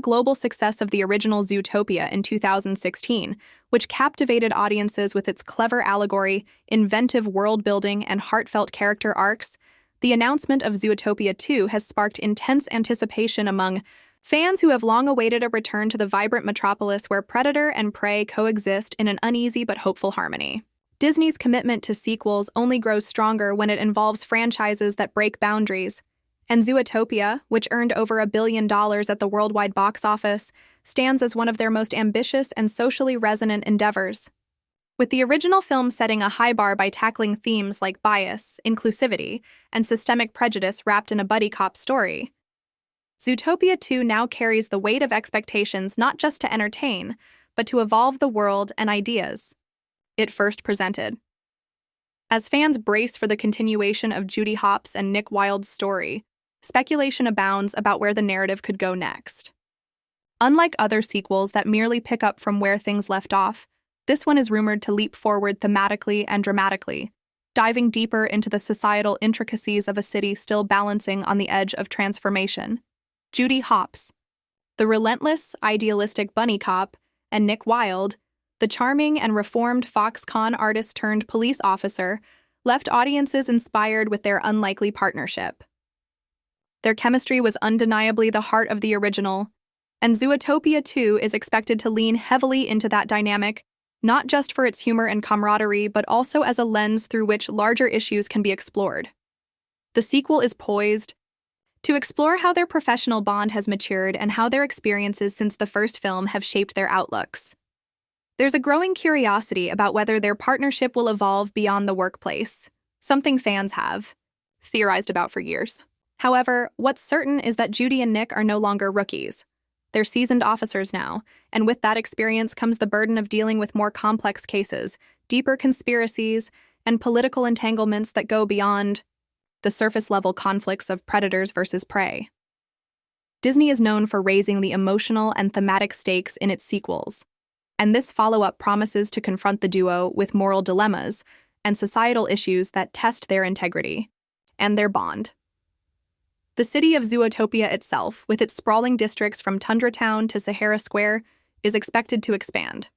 global success of the original Zootopia in 2016, which captivated audiences with its clever allegory, inventive world-building, and heartfelt character arcs, the announcement of Zootopia 2 has sparked intense anticipation among fans who have long awaited a return to the vibrant metropolis where predator and prey coexist in an uneasy but hopeful harmony. Disney's commitment to sequels only grows stronger when it involves franchises that break boundaries, and Zootopia, which earned over $1 billion at the worldwide box office, stands as one of their most ambitious and socially resonant endeavors. With the original film setting a high bar by tackling themes like bias, inclusivity, and systemic prejudice wrapped in a buddy cop story, Zootopia 2 now carries the weight of expectations not just to entertain, but to evolve the world and ideas it first presented. As fans brace for the continuation of Judy Hopps and Nick Wilde's story, speculation abounds about where the narrative could go next. Unlike other sequels that merely pick up from where things left off, this one is rumored to leap forward thematically and dramatically, diving deeper into the societal intricacies of a city still balancing on the edge of transformation. Judy Hopps, the relentless, idealistic bunny cop, and Nick Wilde, the charming and reformed Foxconn artist-turned-police officer, left audiences inspired with their unlikely partnership. Their chemistry was undeniably the heart of the original, and Zootopia 2 is expected to lean heavily into that dynamic, not just for its humor and camaraderie, but also as a lens through which larger issues can be explored. The sequel is poised to explore how their professional bond has matured and how their experiences since the first film have shaped their outlooks. There's a growing curiosity about whether their partnership will evolve beyond the workplace, something fans have theorized about for years. However, what's certain is that Judy and Nick are no longer rookies. They're seasoned officers now, and with that experience comes the burden of dealing with more complex cases, deeper conspiracies, and political entanglements that go beyond the surface-level conflicts of predators versus prey. Disney is known for raising the emotional and thematic stakes in its sequels, and this follow-up promises to confront the duo with moral dilemmas and societal issues that test their integrity and their bond. The city of Zootopia itself, with its sprawling districts from Tundra Town to Sahara Square, is expected to expand.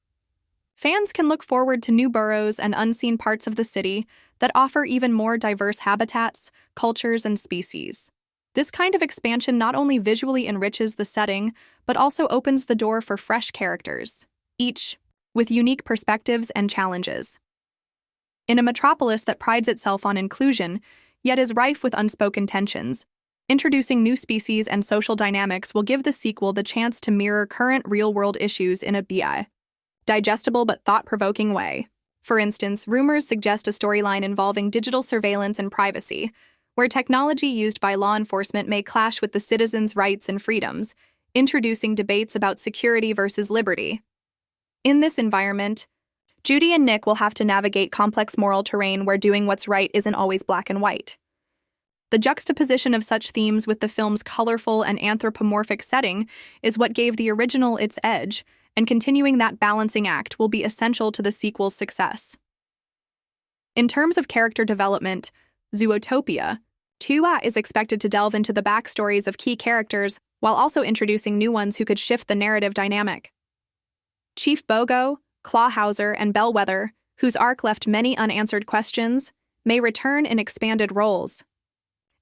Fans can look forward to new boroughs and unseen parts of the city that offer even more diverse habitats, cultures, and species. This kind of expansion not only visually enriches the setting, but also opens the door for fresh characters, each with unique perspectives and challenges. In a metropolis that prides itself on inclusion, yet is rife with unspoken tensions, introducing new species and social dynamics will give the sequel the chance to mirror current real-world issues in a digestible but thought-provoking way. For instance, rumors suggest a storyline involving digital surveillance and privacy, where technology used by law enforcement may clash with the citizens' rights and freedoms, introducing debates about security versus liberty. In this environment, Judy and Nick will have to navigate complex moral terrain where doing what's right isn't always black and white. The juxtaposition of such themes with the film's colorful and anthropomorphic setting is what gave the original its edge, and continuing that balancing act will be essential to the sequel's success. In terms of character development, Zootopia 2 is expected to delve into the backstories of key characters while also introducing new ones who could shift the narrative dynamic. Chief Bogo, Clawhauser, and Bellwether, whose arc left many unanswered questions, may return in expanded roles.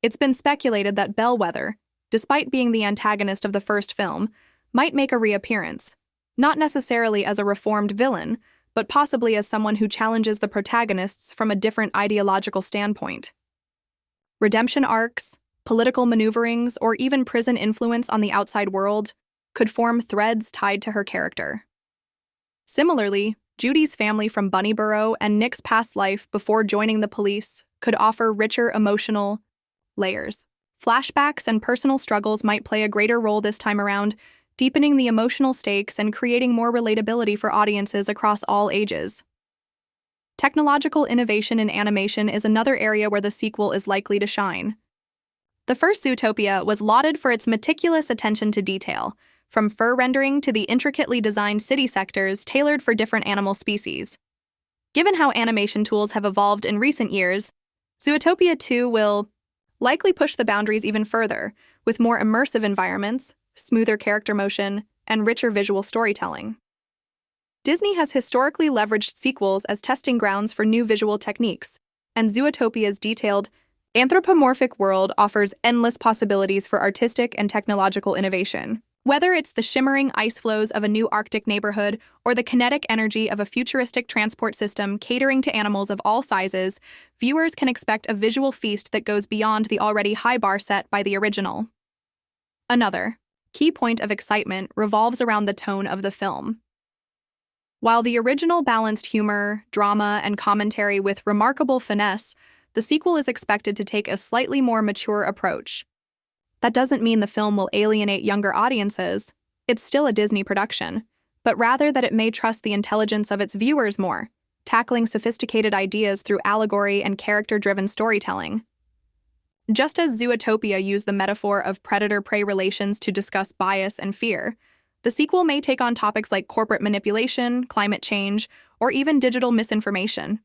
It's been speculated that Bellwether, despite being the antagonist of the first film, might make a reappearance, not necessarily as a reformed villain, but possibly as someone who challenges the protagonists from a different ideological standpoint. Redemption arcs, political maneuverings, or even prison influence on the outside world could form threads tied to her character. Similarly, Judy's family from Bunnyborough and Nick's past life before joining the police could offer richer emotional layers. Flashbacks and personal struggles might play a greater role this time around, deepening the emotional stakes and creating more relatability for audiences across all ages. Technological innovation in animation is another area where the sequel is likely to shine. The first Zootopia was lauded for its meticulous attention to detail, from fur rendering to the intricately designed city sectors tailored for different animal species. Given how animation tools have evolved in recent years, Zootopia 2 will likely push the boundaries even further, with more immersive environments, smoother character motion, and richer visual storytelling. Disney has historically leveraged sequels as testing grounds for new visual techniques, and Zootopia's detailed, anthropomorphic world offers endless possibilities for artistic and technological innovation. Whether it's the shimmering ice flows of a new Arctic neighborhood or the kinetic energy of a futuristic transport system catering to animals of all sizes, viewers can expect a visual feast that goes beyond the already high bar set by the original. Another key point of excitement revolves around the tone of the film. While the original balanced humor, drama, and commentary with remarkable finesse, the sequel is expected to take a slightly more mature approach. That doesn't mean the film will alienate younger audiences. It's still a Disney production, but rather that it may trust the intelligence of its viewers more, tackling sophisticated ideas through allegory and character-driven storytelling. Just as Zootopia used the metaphor of predator-prey relations to discuss bias and fear, the sequel may take on topics like corporate manipulation, climate change, or even digital misinformation.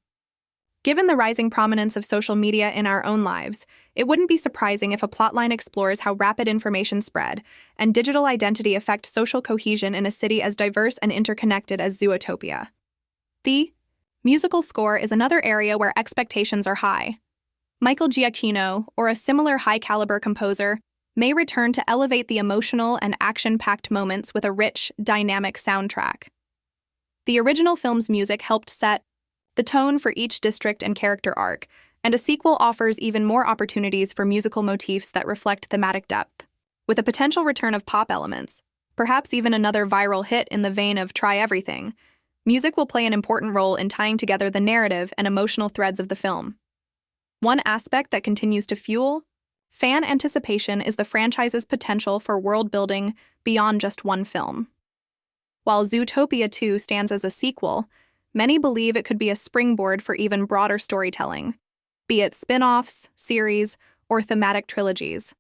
Given the rising prominence of social media in our own lives, it wouldn't be surprising if a plotline explores how rapid information spread and digital identity affect social cohesion in a city as diverse and interconnected as Zootopia. The musical score is another area where expectations are high. Michael Giacchino, or a similar high-caliber composer, may return to elevate the emotional and action-packed moments with a rich, dynamic soundtrack. The original film's music helped set the tone for each district and character arc, and a sequel offers even more opportunities for musical motifs that reflect thematic depth. With a potential return of pop elements, perhaps even another viral hit in the vein of Try Everything, music will play an important role in tying together the narrative and emotional threads of the film. One aspect that continues to fuel fan anticipation is the franchise's potential for world building beyond just one film. While Zootopia 2 stands as a sequel, many believe it could be a springboard for even broader storytelling, be it spin-offs, series, or thematic trilogies.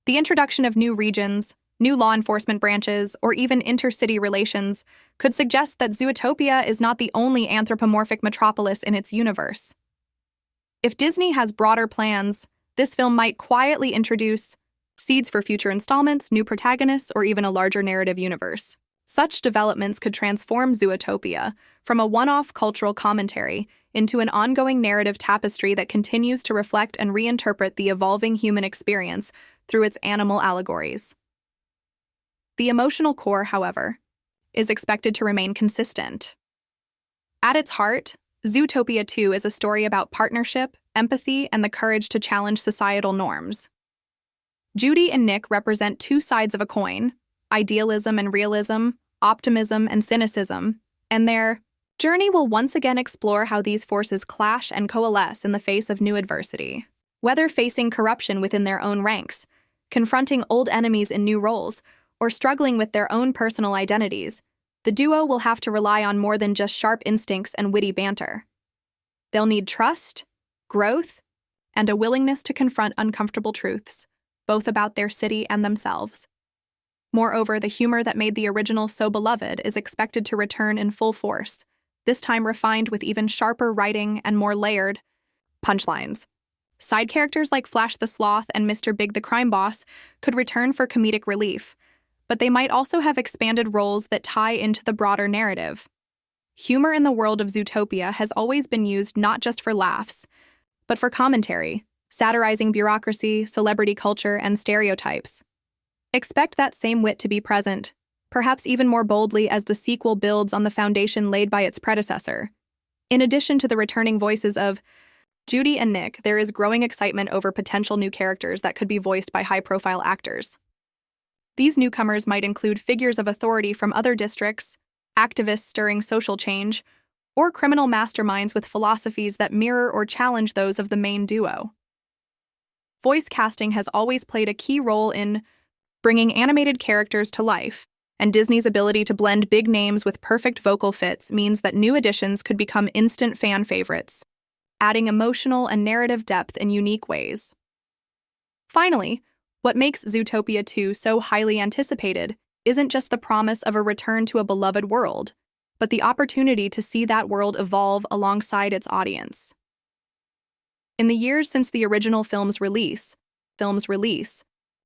The introduction of new regions, new law enforcement branches, or even intercity relations could suggest that Zootopia is not the only anthropomorphic metropolis in its universe. If Disney has broader plans, this film might quietly introduce seeds for future installments, new protagonists, or even a larger narrative universe. Such developments could transform Zootopia from a one-off cultural commentary into an ongoing narrative tapestry that continues to reflect and reinterpret the evolving human experience through its animal allegories. The emotional core, however, is expected to remain consistent. At its heart, Zootopia 2 is a story about partnership, empathy, and the courage to challenge societal norms. Judy and Nick represent two sides of a coin, idealism and realism, optimism and cynicism, and their journey will once again explore how these forces clash and coalesce in the face of new adversity. Whether facing corruption within their own ranks, confronting old enemies in new roles, or struggling with their own personal identities, the duo will have to rely on more than just sharp instincts and witty banter. They'll need trust, growth, and a willingness to confront uncomfortable truths, both about their city and themselves. Moreover, the humor that made the original so beloved is expected to return in full force, this time refined with even sharper writing and more layered punchlines. Side characters like Flash the Sloth and Mr. Big the Crime Boss could return for comedic relief, but they might also have expanded roles that tie into the broader narrative. Humor in the world of Zootopia has always been used not just for laughs, but for commentary, satirizing bureaucracy, celebrity culture, and stereotypes. Expect that same wit to be present, perhaps even more boldly as the sequel builds on the foundation laid by its predecessor. In addition to the returning voices of Judy and Nick, there is growing excitement over potential new characters that could be voiced by high-profile actors. These newcomers might include figures of authority from other districts, activists stirring social change, or criminal masterminds with philosophies that mirror or challenge those of the main duo. Voice casting has always played a key role in bringing animated characters to life, and Disney's ability to blend big names with perfect vocal fits means that new additions could become instant fan favorites, adding emotional and narrative depth in unique ways. Finally, what makes Zootopia 2 so highly anticipated isn't just the promise of a return to a beloved world, but the opportunity to see that world evolve alongside its audience. In the years since the original film's release,